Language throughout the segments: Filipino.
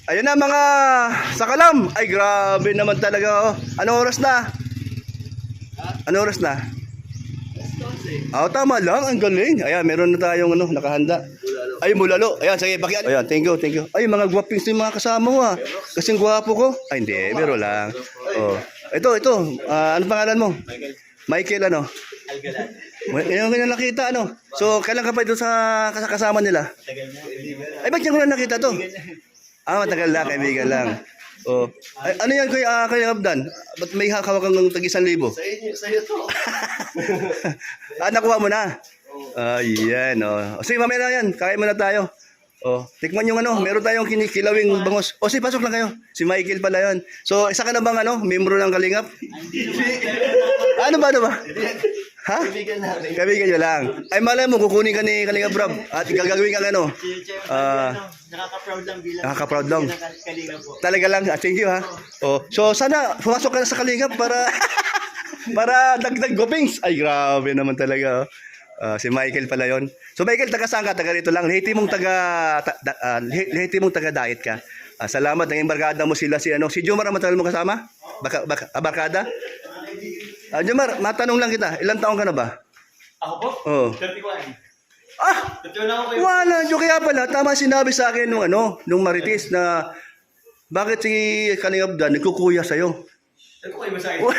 Ayun na mga sakalam. Ay grabe naman talaga oh. Anong oras na? Anong oras na? Tama lang, ang galing. Ayan, meron na tayong nakahanda. Ay, mulalo. Ayan, sige, pakian. Ayan, thank you, thank you. Ay, mga gwapings yung mga kasama mo ah. Kasing gwapo ko. Ay, hindi, biro lang. Oh. Ito. Ano pangalan mo? Michael ano? Ngayon ko na nakita ano. So, kailan ka pa ito sa kasama nila? Ay, ba't yan ko na nakita to? Matagal na, kaibigan lang. Oh. Ay, ano yan Kuya Abdan? Ba't may hawak kang tag-1,000? Sa'yo to. Nakuha mo na? Ayan, oh. Sige, mamaya na yan. Kain muna tayo. Oh, tikman yung meron tayong kinikilawing bangos. Sige, pasok lang kayo. Si Michael pala yun. So, isa ka na bang membro ng Kalingap? Ano ba? Ha? Kaibigan nyo lang. Ay, malay mo, kukunin ka ni Kalingap Rob. At gagawin kang Nakaka-proud lang bilang. Nakaka-proud lang. Kalingap po. Talaga lang. Thank you ha. Oh, so, sana pumasok ka na sa Kalingap para dagdag gopings. Ay, grabe naman talaga. Si Michael pala yon. So Michael, taga saan ka? Taga rito lang. Lihiti mong taga-diet ka. Salamat, naging barkada mo sila si Jomar, matagal mo kasama? Barkada? Jomar, matanong lang kita. Ilang taon ka na ba? Ako po? Oo. 31. 31 na ako kayo. Wala. Kaya pala, tama sinabi sa akin nung Marites na bakit si Kalingap Dan nagkukuya sa'yo? Nagkukuya ba sa'yo?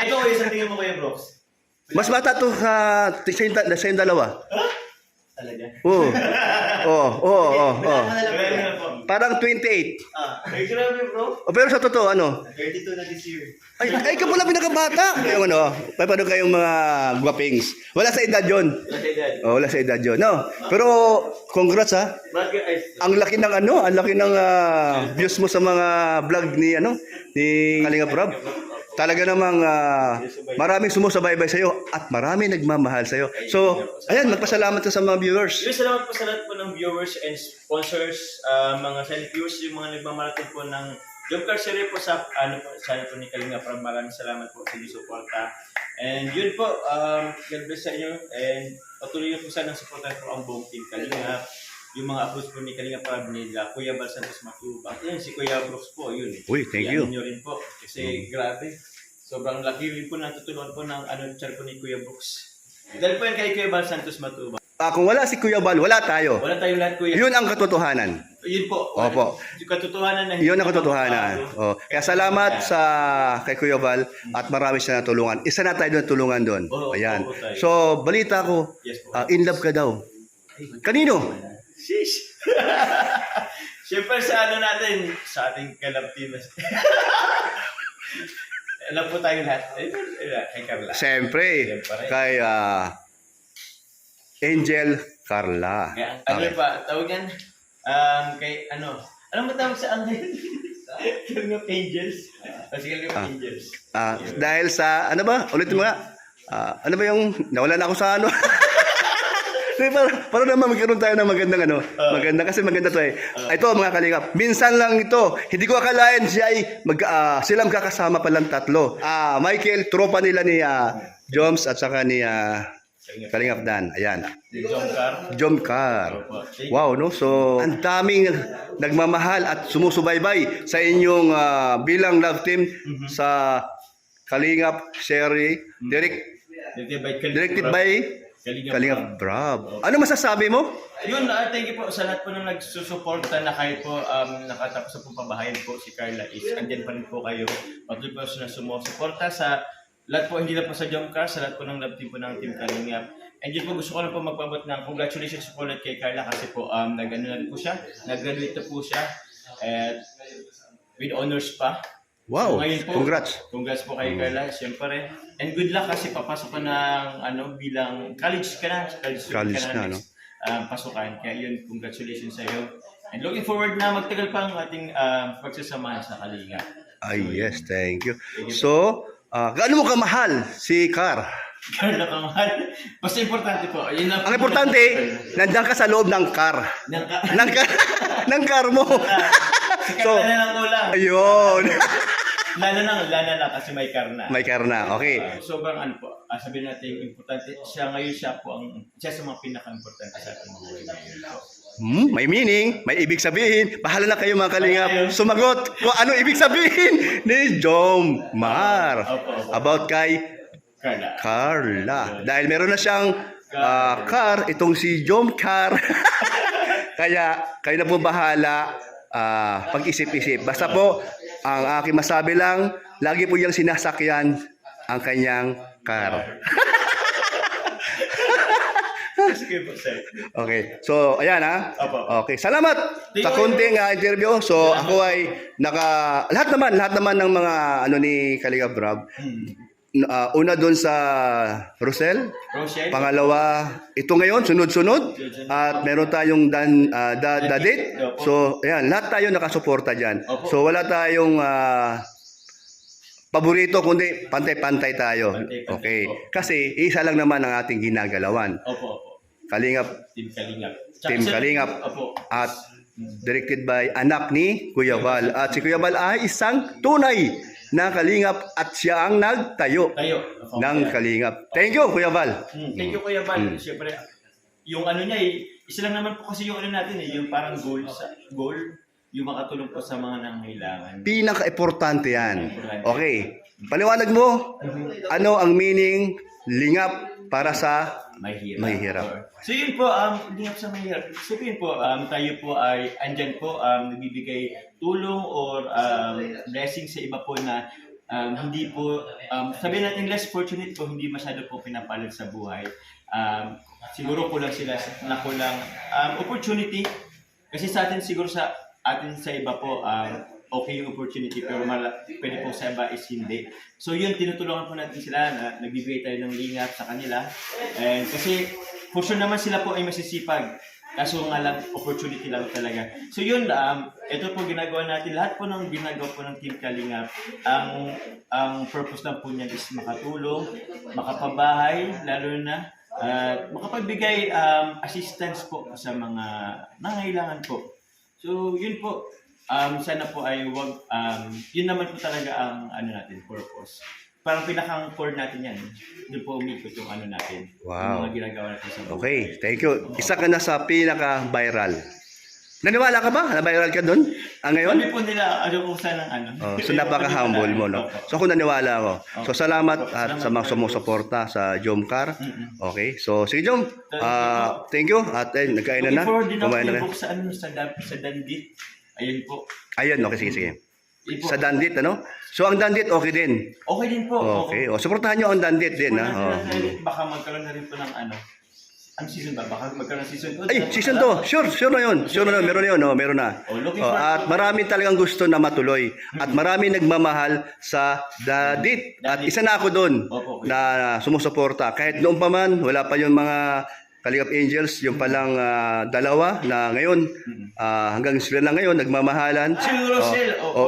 Ito ko isang tingin mo kayo, Brox. Mas bata to sa yung dalawa. Talaga? Oo. Grabe na po. Parang 28. Ay, grabe bro. Pero sa totoo, 32 na this year. Ay ka pala pinakabata. Yung paano kayong mga guwapings. Wala sa edad yun. Wala sa edad yun. No. Pero, congrats ha. Ang laki ng views mo sa mga vlog ni Kalingap Rob. Talaga namang maraming sumusubaybay sa iyo at maraming nagmamahal sa iyo. So, ayan, magpasalamat ka sa mga viewers. Salamat po sa lahat po ng viewers and sponsors, mga silent viewers, yung mga nagmamarating po ng Jump Car Series po sa channel po ni Kalingap Rob. Maraming salamat po sa inyong suporta. And yun po, God bless sa inyo and patuloy po sana supportan po ang buong team Kalingap. Yung mga uploads po ni Kalingap Rob nila, Kuya Bal Santos Matubang. Yan, si Kuya Brooks po, yun. Uy, thank you. Nyo rin po. Kasi grabe, sobrang laki rin po natutulungan po ng char po ni Kuya Brooks. Dahil po yan kay Kuya Bal Santos Matubang. Kung wala si Kuya Bal, wala tayo. Wala tayong lahat, Kuya. Yun ang katotohanan. Yun po. Opo. Yung katotohanan na yun ang katotohanan. Kaya salamat kay Kuya Bal at marami siya natulungan. Isa na tayo natulungan doon. Ayan. So, balita ko, in love ka daw. Kanino? Sheesh. Siyempre sa natin, sa ating kalab team. Alam po tayo lahat. Kay Carla. Siyempre, kay Angel Carla. Ano pa? Tawag yan? Kay ano ba tawag sa Angel? Kalingap Angels. Kasi Kalingap Angels. Dahil sa, ulitin mo nga. Ano ba yung, nawala na ako sa para naman magkaroon tayo ng maganda kasi maganda to eh. Ito mga Kalingap, minsan lang ito. Hindi ko akalain silang kakasama palang tatlo. Michael, tropa nila ni Joms at saka ni Kalingap Dan. Ayan. Jomcar. Wow, no? So, ang daming nagmamahal at sumusubaybay sa inyong bilang love team sa Kalingap series. Directed by Kalingap Rob. Ano masasabi mo? Yun, thank you po sa lahat po nang nagsusuporta na kahit po nakatapos po pabahayan po si Carla is andyan pa rin po kayo. Patuloy po na sumusuporta sa lahat po, hindi na po sa Jump Car, sa lahat po ng love team po ng Team Kalingap. And yun po, gusto ko lang po magpabot ng congratulations po ulit kay Carla kasi po nag-graduate na po siya at with honors pa. Wow, so, po, congrats. Congrats po kay Carla, siyempre. And good luck kasi papasok ka ng bilang college ka na. College na, no? Pasukan. Kaya yun, congratulations sa iyo. And looking forward na magtagal pa ang ating pagsasamahan sa Kalingap. Yes, thank you. So, gaano mo kamahal si Car? Carla kamahal. Basta importante po. Yun ang importante, nandiyan ka sa loob ng car. ng car mo. So, na lang kulang. Ayun. Lana lang kasi may car na. May car na, okay. Sobrang po, sabihin natin importante, siya sa mga pinaka-importante sa ating buhay ngayon. May meaning, may ibig sabihin. Bahala na kayo mga kalingap. Sumagot kung ano ibig sabihin ni Jomar about kay Carla. Dahil meron na siyang car, itong si Jomcar. Kaya kayo na po bahala pag-isip-isip. Basta po, ang aking masabi lang, lagi po niyang sinasakyan ang kanyang car. Sige po, sir. Okay. So, ayan ha. Opo. Okay. Salamat sa konting interview. So, ako ay lahat naman ng mga ano ni Kalingap Rob. Una doon sa Rosel. Rochelle. Pangalawa, ito ngayon, sunod-sunod. At meron tayong Dadit. So, ayan, lahat tayo nakasuporta dyan. Opo. So, wala tayong paborito, kundi pantay-pantay tayo. Pantay-pantay Okay. po. Kasi isa lang naman ang ating ginagalawan. Opo. Kalingap, Team Kalingap. Team Kalingap. Opo. At directed by anak ni Kuya Val. At si Kuya Val ay isang tunay na Kalingap at siya ang nagtayo Tayo. ng Kalingap. Thank you, Kuya Val. Thank you, Kuya Val. Siyempre, yung ano niya isa lang naman po kasi yung ano natin yung parang goal, yung makatulong po sa mga nangangailangan. Pinaka-importante yan. Okay. Paliwanag mo, ano ang meaning lingap para sa mahihirap. So yun po, lingap sa mahirap. So yun po, tayo po ay andyan po, nagbibigay tulong or blessing sa iba po na hindi po, sabihin natin less fortunate po, hindi masyado po pinapalad sa buhay. Siguro kulang sila na kulang opportunity. Kasi sa atin siguro sa iba po, okay yung opportunity pero pwede po sa iba is hindi. So yun, tinutulungan po natin sila na nagbibigay tayo ng lingap sa kanila. And kasi for sure naman sila po ay masisipag. Kaso nga lang, opportunity lang talaga. So yun, ito po ginagawa natin. Lahat po ng ginagawa po ng Team Kalingap, ang purpose lang po niyan is makatulong, makapabahay, lalo na makapagbigay assistance po sa mga nangailangan po. So yun po, sana po ay yun naman po talaga ang ano natin, purpose. Parang pinakang core natin yan. Doon po umikot yung ano natin. Wow. Yung mga ginagawa natin sa buhay. Okay, thank you. Isa ka na sa pinaka-viral. Naniwala ka ba? Na-viral ka doon? Ngayon? Sabi po nila, kung saan ang ano. So napaka-humble mo, no? So ako naniwala ako. So salamat at sa mga sumusuporta sa Jomcar. Okay, so sige Jom. Thank you. At nagkain na na. Looking forward din ako Kumain na yung book sa Dandit. Ayun po. Ayun, okay, sige. Sa Dandit, ano? So ang Dandit, okay din. Okay din po. Okay. O, suportahan nyo ang Dandit din, ha? Baka magkaroon na rin po ng ano. Ang season ba? Baka magkaroon ng season 2. Ay, season 2. Sure na yun. Sure na yun. Meron na yun. No? Meron na. At marami talagang gusto na matuloy. At marami nagmamahal sa Dandit. At isa na ako doon na sumusuporta. Kahit noon pa man, wala pa yung mga Kalingap Angels, yung palang dalawa na ngayon, hanggang sila na ngayon, nagmamahalan.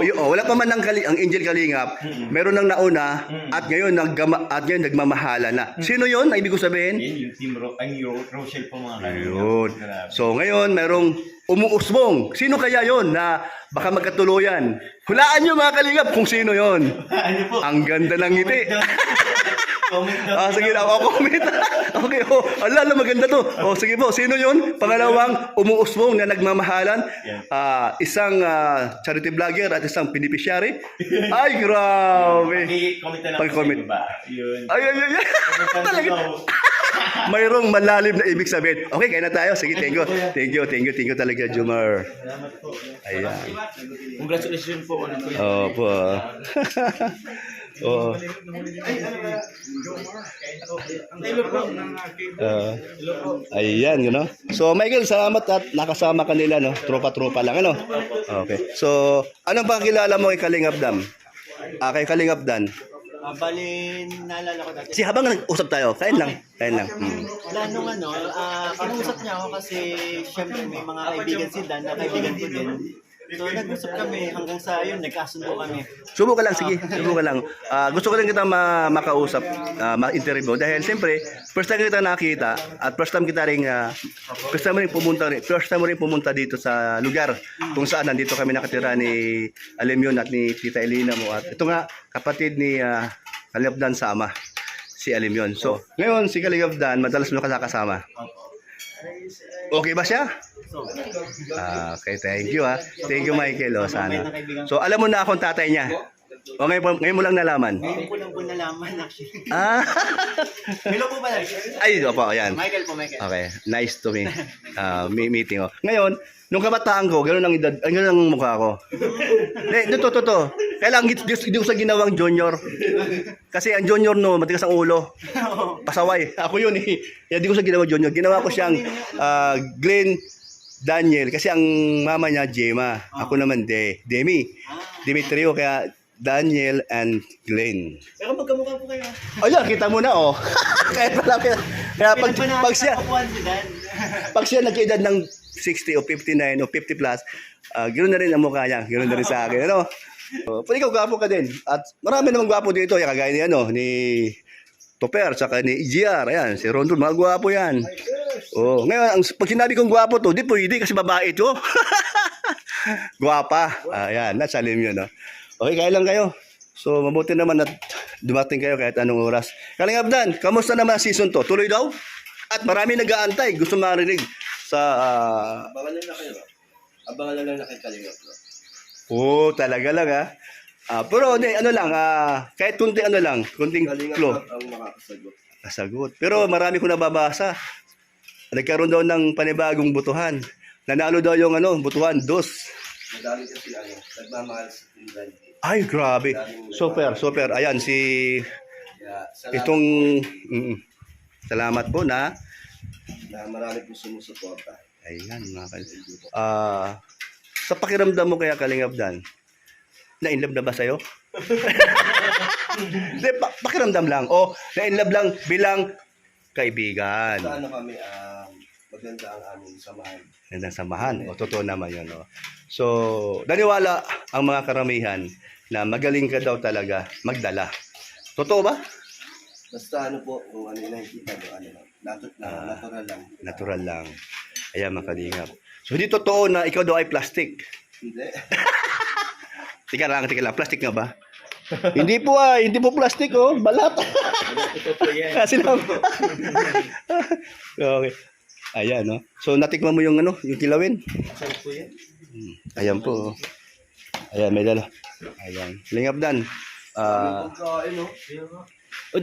Wala pa man ang Angel Kalingap, meron nang nauna, at ngayon nagmamahalan na. Sino yun? Ang ibig ko sabihin? Yan yung Team Rochelle po mga Ayun. So ngayon, merong umuusbong. Sino kaya yon na baka magkatuluyan? Hulaan nyo mga Kalingap kung sino yon. Ano po? Ang ganda ng ngiti. Comment down. Sige na, comment. Okay, ala, maganda to. Sige po, sino yun? Pangalawang umuusbong na nagmamahalan. Isang charity vlogger at isang beneficiary. Ay, grabe. Comment na lang Pag-comment. ba? Yun. Ay. Talaga. Mayroong malalim na ibig sabihin. Okay, kaya na tayo. Sige, thank you talaga, Jomar. Salamat po. Ayan. Congratulations po ulit po. Opo. Oo. Ayan, you know. So, Michael, salamat at nakasama ka nila, no? Tropa-tropa lang, ano? Okay. So, ano ba kilala mo kay Kalingap Dam? Kay Kalingap Dan? Bali, naalala ko dati. Habang nag-usap tayo, kain lang. Wala nung kausap niya ako kasi syempre may mga kaibigan si Dan na kaibigan ko din. So nag-usap kami hanggang sa yun, nagkasundo kami. Subukan lang, sige. Subukan lang. Gusto ko rin kita makausap, ma-interview. Dahil siyempre, first time kita nakita at first time mo rin pumunta dito sa lugar kung saan nandito kami nakatira ni Alemyon at ni Tita Elena mo. At ito nga, kapatid ni Kalingap Dan Sama, si Alemyon. So, ngayon si Kalingap Dan, madalas mo kasama. Okay ba siya? So, Okay, thank you ha. Thank you Michael, o sana. So alam mo na akong tatay niya. O ngayon mo lang nalaman. ngayon ko lang po nalaman actually. Ah, Hello po pala. ay, opo, ayan. Michael po, Michael. Okay, nice to meeting. Oh. Ngayon, nung kabataan ko, gano'n ang edad, gano'n ang mukha ko. Hindi, to. Kailangan hindi ko sa ginawang junior. Kasi ang junior no, matigas ang ulo. Pasaway. Ako yun eh. Kaya di ko sa ginawang junior. Ginawa ko siyang Glenn Daniel. Kasi ang mama niya, Gemma. Ako naman, Demi. Demetrio, kaya Daniel and Glenn. Pero magkamukha po kayo. Ayan, kita mo na oh. Kaya pala, kaya pag siya, Si Dan. pag siya nag-edad ng 60 o 59 o 50 plus, ganoon na rin ang mukha niya. Ganoon na rin sa akin. Ano? Pero ikaw, gwapo ka din. At marami namang gwapo dito. Yung kagaya ni, ni Topper, saka ni EGR. Ayan, si Rondon, mga gwapo yan. Oh, ngayon, pag sinabi kong gwapo to, di pwede kasi babae to. Gwapa. Ayan, nasalim yun. No? Okay, kaya lang kayo. So, mabuti naman at dumating kayo kahit anong oras. Kalingap Dan, kamusta naman ang season to? Tuloy daw? At marami nag-aantay. Gusto marinig sa... Abangan lang na kayo. Abangan lang na kay Kalingap. talaga lang ha. Pero hindi, ano lang, kahit kunting ano lang, kunting Kalingap clue. ang makakasagot. Kasagot. Pero marami ko nababasa. Nagkaroon daw ng panibagong butuhan. Nanalo daw yung butuhan, dos. Madami kasi nagmamahal sa tindahan. Ay, grabe. Super. Ayan, si... Kaya salamat Itong... salamat po na... na marami po sumusuporta. Ayan, mga sa pakiramdam mo kaya Kalingap Dan, na-inlove na ba sa'yo? Hindi, pakiramdam lang. O, na-inlove lang bilang kaibigan. Sa ano kami, maganda ang aming samahan. Gandang samahan. O, totoo naman yun. O. So, naniwala ang mga karamihan na magaling ka daw talaga magdala. Totoo ba? Basta ano po, kung ano yung nakikita mo, ano lang. Natural lang. Natural lang. Ayan, mga Kalingap. So, hindi totoo na ikaw daw ay plastic. Hindi. Tika lang. Plastic nga ba? Hindi po plastic, oh. Balat. Ito po yan. Kasi lang. Okay. Ayan, no? So, natikman mo yung yung kilawin? Saan po yan? Ayan po. Oh. Ayan, may dala. Ayan. Kalingap Dan. Pagkain, no?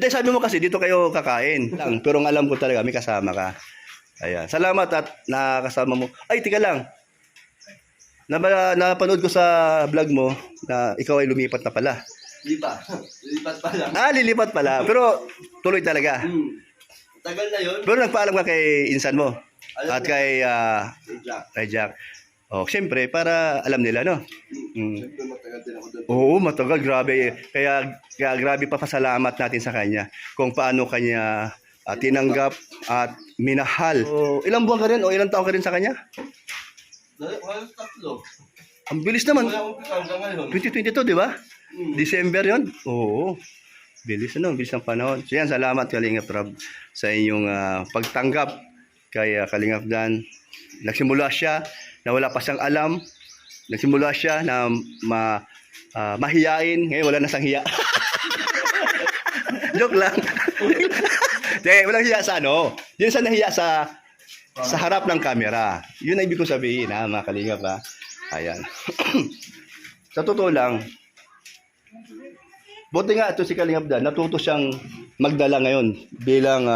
Sabi mo kasi dito kayo kakain lang. Pero ang alam ko talaga, may kasama ka. Ayan. Salamat at nakakasama mo. Ay, tika lang. Napanood ko sa vlog mo na ikaw ay lumipat na pala. Lipat pa lang. Lilipat pala. Pero tuloy talaga. Tagal na yun. Pero nagpaalam ka kay insan mo. At kay Jack. Jack. Oh, siyempre, para alam nila, no? Siyempre matagal din ako doon. Oo, matagal. Grabe. Kaya grabe pa pasalamat natin sa kanya kung paano kanya tinanggap at minahal. So, ilang buwan ka rin o ilang taon ka rin sa kanya? Halos 3. Ang bilis naman. Wala akong hanggang ngayon. 2022, di ba? December yon. Oo. Bilis bilis ng panahon. So yan, salamat Kalingap Rob sa inyong pagtanggap kay Kalingap Dan. Nagsimula siya na wala pa siyang alam. Nagsimula siya na mahiyain. Ngayon wala na siyang hiya. Joke lang. Walang hiya sa Hindi na siya nahiya sa harap ng camera. Yun ang ibig ko sabihin, mga Kalingap, ha. Ayan. Sa totoo lang, buti nga ito si Kalingap Dan, natuto siyang magdala ngayon bilang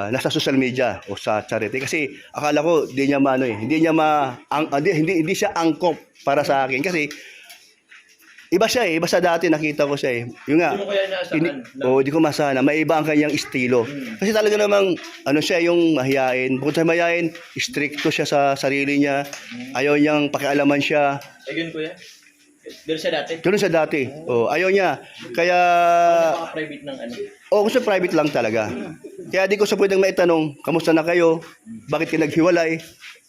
nasa social media o sa charity. Kasi akala ko hindi siya angkop para sa akin. Kasi iba siya iba sa dati nakita ko siya Yung nga, Hindi mo kaya naasahan? hindi ko masana. May iba ang kanyang estilo. Kasi talaga namang siya yung mahiyain. Bukod sa mahiyain, stricto siya sa sarili niya. Ayaw niyang pakialaman siya. Ayun kuya. Doon siya dati. Ganun siya dati. Ayaw niya. Kaya Private ng gusto private lang talaga. Kaya di ko sa pwedeng maitanong, kamusta na kayo? Bakit kayo naghiwalay?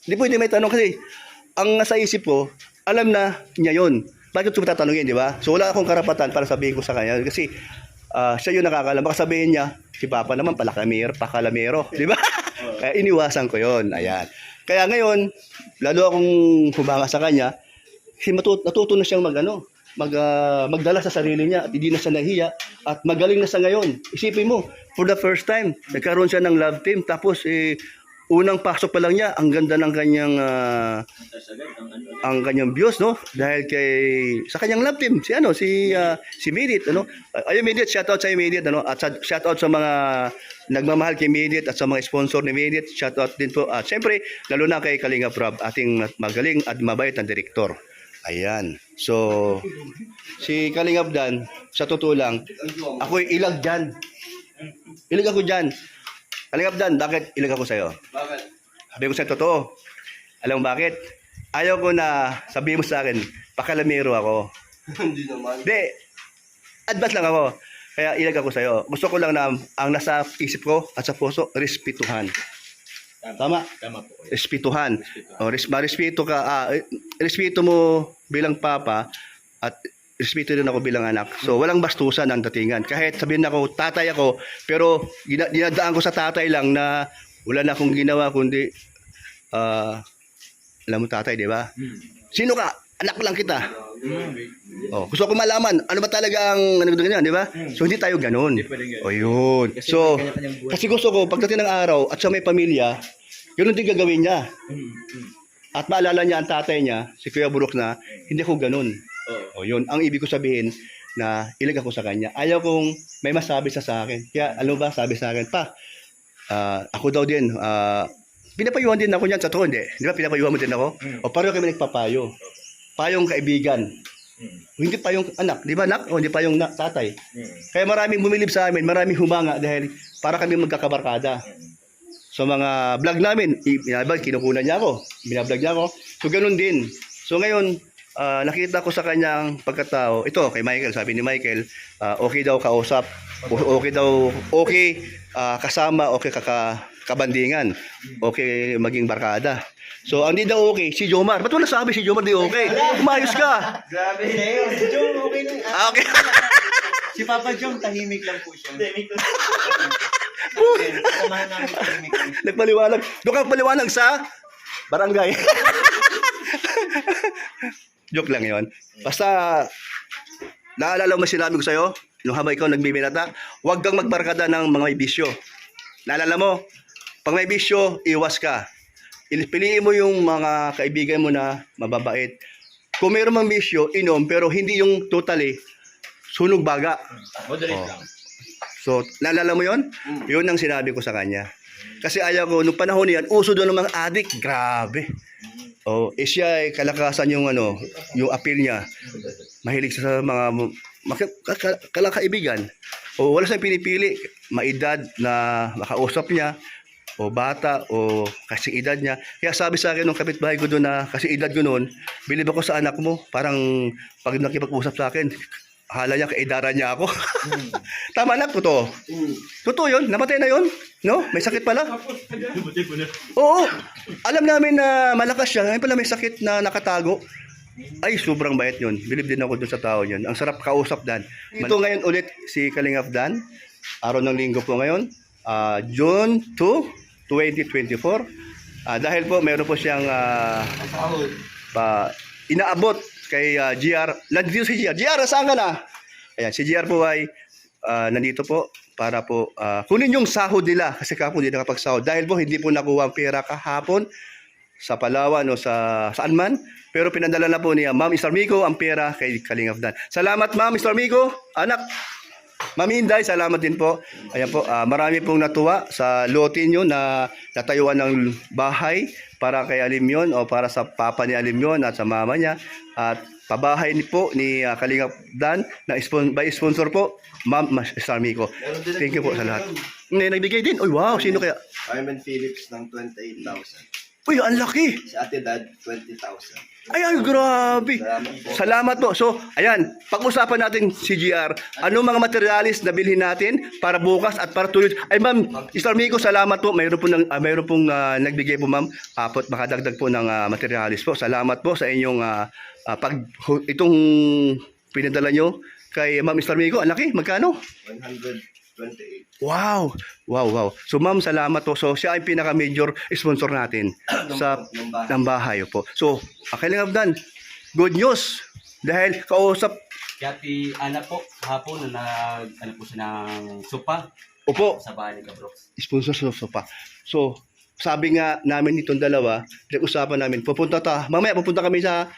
Hindi pwede maitanong kasi ang nasa isip ko, alam na niya yun. Bakit ko tatanungin, di ba? So wala akong karapatan para sabihin ko sa kanya kasi siya yung nakakalam. Baka sabihin niya, si Papa naman pakalamero, di ba? Kaya iniwasan ko yon. Ayan. Kaya ngayon, lalo akong humanga sa kanya, kasi natuto na siyang magdala sa sarili niya at hindi na siya nahiya at magaling na siya ngayon. Isipin mo, for the first time, nagkaroon siya ng love team tapos unang pasok pa lang niya, ang ganda ng kanyang ang kanyang views, no? Dahil sa kanyang love team, si Medit, ano? Ayun Medit, shout out sa Medit, ano? At shout out sa mga nagmamahal kay Medit at sa mga sponsor ni Medit, shout out din po. At syempre, lalo na kay Kalinga Prab, ating magaling at mabait na direktor. Ayan. So, si Kalingap Dan, sa totoo lang, ako'y ilag dyan. Ilag ako dyan. Kalingap Dan, bakit ilag ako sa'yo? Bakit? Sabi ko sa'yo, totoo. Alam mo bakit? Ayaw ko na sabihin mo sa akin, pakalamero ako. Hindi naman. Hindi. Advance lang ako. Kaya ilag ako sa'yo. Gusto ko lang na ang nasa isip ko at sa puso, respetuhan. Tama? Tama po. Respetuhan. O, respeto ka, respeto mo bilang papa at respeto din ako bilang anak. So, walang bastusan ang datingan. Kahit sabihin ako, tatay ako, pero dinadaan ko sa tatay lang na wala na akong ginawa, kundi, alam mo tatay, di ba? Sino ka? Anak lang kita. Oh, gusto ko malaman, ano ba talaga ang ano ganyan, di ba? So, hindi tayo ganun. O, yun. So, kasi gusto ko, pagdating ng araw at sa may pamilya, yun din gagawin niya. At maalala niya ang tatay niya, si Kuya Burok na, hindi ko ganun. O yun, ang ibig ko sabihin na ilag ako sa kanya. Ayaw kong may masabi sa akin. Kaya, alam mo ba, sabi sa akin, pa, ako daw din, pinapayuhan din ako niyan sa totoo, hindi. Di ba, pinapayuhan mo din ako? O pareho kami nagpapayo. Payong kaibigan. Hindi pa yung anak, di ba anak? O hindi pa yung tatay. Kaya maraming bumilib sa amin, maraming humanga dahil para kami magkakabarkada. So mga vlog namin, kinukunan niya ako, binablog niya ako. So ganun din. So ngayon, nakita ko sa kanyang pagkatao, ito kay Michael, sabi ni Michael, okay daw kausap, okay kasama, okay kabandingan, okay maging barkada. So ang di daw okay, si Jomar. Ba't wala sabi si Jomar di okay? Umayos ka! Grabe. Si Jong, okay lang. Okay. Si Papa Jong, tahimik lang po siya. Tahimik lang. Samahan namin tahimik lang. Nagpaliwanag. Doon ka paliwanag sa barangay. Joke lang yon. Basta, naalala mo sinabi ko sa'yo, nung habang ikaw nagbibinata, huwag kang magbarkada ng mga may bisyo. Naalala mo, pag may bisyo, iwas ka. Piliin mo yung mga kaibigan mo na mababait. Kung mayroon mang bisyo, inom, pero hindi yung totally sunog baga. Moderate lang. So, naalala mo yon? Yun ang sinabi ko sa kanya. Kasi ayaw ko, nung panahon niyan, uso doon ng mga adik. Grabe. Oh, siya ay kalakasan yung yung appeal niya. Mahilig siya sa mga kaibigan. O wala siyang pinipili. Maedad na makausap niya. O bata, o kasing edad niya. Kaya sabi sa akin nung kapitbahay ko doon na kasi edad ko noon, bilib ako sa anak mo. Parang pag nakipag-usap sa akin, hala niya, kaedaran niya ako. Tama na, totoo. Totoo yun, namatay na yun. No? May sakit pala. Oo, alam namin na malakas siya. Ngayon pala may sakit na nakatago. Ay, sobrang bait yun. Bilib din ako dun sa tao yun. Ang sarap kausap, Dan. Ito ngayon ulit si Kalingap Dan. Araw ng linggo po ngayon. June 2, 2024. Dahil po mayroon po siyang inaabot kay GR. Nandito si GR. GR, saan ka na? Ayan, si GR po ay nandito po para po kunin yung sahod nila kasi kahapon hindi nakapagsahod. Dahil po hindi po nakuha ang pera kahapon sa Palawan o saan man. Pero pinadala na po niya Ma'am Star Miko ang pera kay Kalingap Dan. Salamat Ma'am Star Miko, anak. Ma'am Inday, salamat din po. Ayan po, marami pong natuwa sa lote nyo na natayuan ng bahay para kay Alimyon o para sa papa ni Alimyon at sa mama niya. At pabahay po ni Kalingap Dan na by sponsor po, Ma'am Star Miko. Thank you po sa lahat. Nagbigay din. Uy, wow, sino kaya? Carmen Phillips ng 28,000. Uy, ang laki. Si Ate Dad, 20,000. Ay, grabe. Salamat po. So, ayan, pag-usapan natin si GR. Ano mga materialis na bilhin natin para bukas at para tuloy. Ay, Ma'am, Star Miko, salamat po. Mayroon pong nagbigay po, Ma'am. Makadagdag po ng materialis po. Salamat po sa inyong itong pinadala nyo kay Ma'am Star Miko. Ang laki, magkano? 128. Wow. So ma'am, salamat po. So siya ay pinaka-major sponsor natin ng bahay po. So, Kalingap Dan, good news. Dahil kausap. Kati Ana po, hapon na po siya ng sopa Opo, sa bahay ni Kabrox. sponsor sa sopa. So, sabi nga namin itong dalawa, pinag-usapan namin, mamaya pupunta kami sa,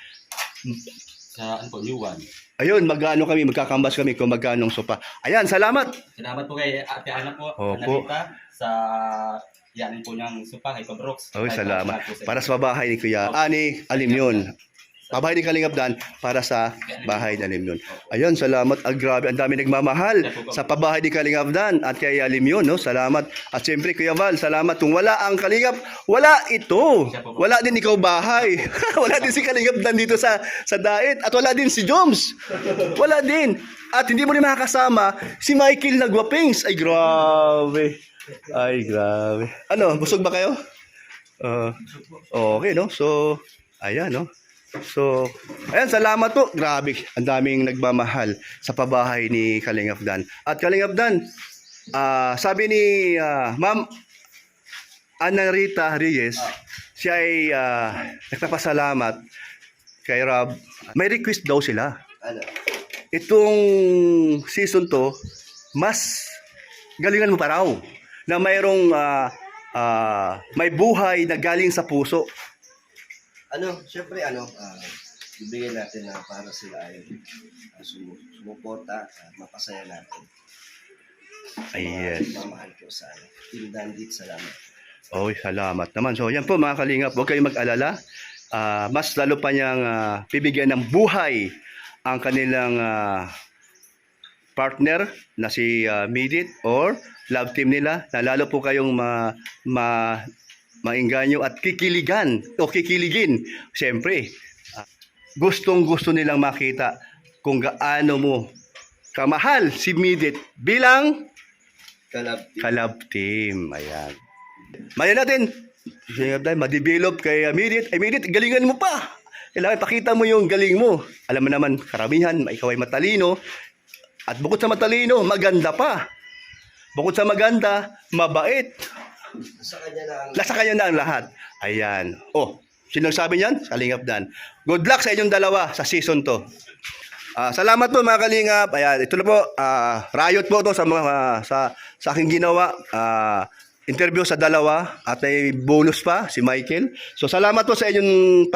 Sa ano po, new one. ayun, magkakambas kami kung magkano ang sopa. Ayan, salamat! Salamat po kay Ate Ana po. Opo. Anita, sa yan po niyang supa kay Kabrooks. Okay, salamat. po sa Para sa bahay ni Kuya Ani Alimyon. Bahay ni Kalingap Dan para sa bahay ni Alimyon. Ayun, salamat. Grabe, ang dami nagmamahal sa pabahay ni Kalingap Dan at kay Alimyon, no? Salamat. At siyempre, Kuya Val, salamat. Kung wala ang Kalingap, wala ito. Wala din ikaw bahay. Wala din si Kalingap Dan dito sa Daet. At wala din si Joms. Wala din. At hindi mo rin makakasama si Michael Nagwapings. Ay, grabe. Ay, grabe. Ano, busog ba kayo? Okay, no? So, ayan, no? So, ayan, salamat po. Grabe, ang daming nagmamahal sa pabahay ni Kalingap Dan. At Kalingap Dan, sabi ni Ma'am Ana Rita Reyes, siya ay nagpapasalamat kay Rob. May request daw sila. Ano? Itong season to, mas galingan mo pa raw. Na mayroong may buhay na galing sa puso. Syempre, bibigyan natin na para sila ay sumuporta at mapasaya natin. Ayan. Mamahal ko sa Team Dandit, salamat. Oh, salamat naman. So, yan po mga kalingap, huwag kayong mag-alala. Mas lalo pa niyang bibigyan ng buhay ang kanilang partner na si Midit or love team nila, na lalo po kayong maingganyo at kikiligin. Siyempre, gustong-gusto nilang makita kung gaano mo kamahal si Midit bilang kalab team. Ayan. Maya natin, ma-develop kay Midit. Ay, Midit, galingan mo pa. Kailangan pakita mo yung galing mo. Alam mo naman, karamihan, ikaw ay matalino. At bukod sa matalino, maganda pa. Bukod sa maganda, mabait. Nasa kanya na ang lahat. Ayan. Oh, sino nagsabi niyan? Kalingap Dan. Good luck sa inyong dalawa sa season to. Salamat po mga kalingap. Ayan, ito na po. Riot po to sa mga sa aking ginawa. Interview sa dalawa at may bonus pa si Michael. So salamat po sa inyong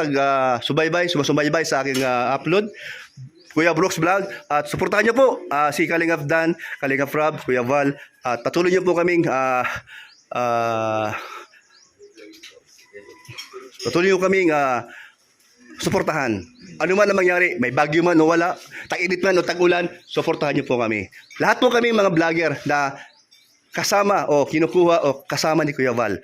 sumusubaybay sa aking upload. Kuya Brooks Vlog, at suportahan niyo po si Kalingap Dan, Kalingap Rob, Kuya Val, at patuloy niyo po kaming suportahan. Ano man ang mangyari, may bagyo man o wala, tag-init man o tag-ulan, suportahan niyo po kami. Lahat po kami mga vlogger na kasama o kinukuha o kasama ni Kuya Val.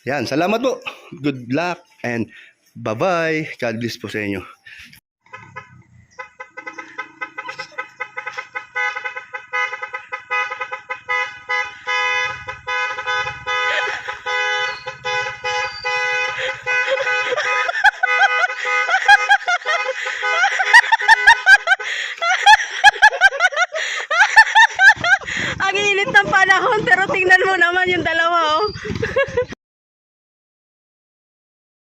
Yan, salamat po. Good luck and bye-bye. God bless po sa inyo. Ang init ng panahon, pero tingnan mo naman yung dalawa, oh.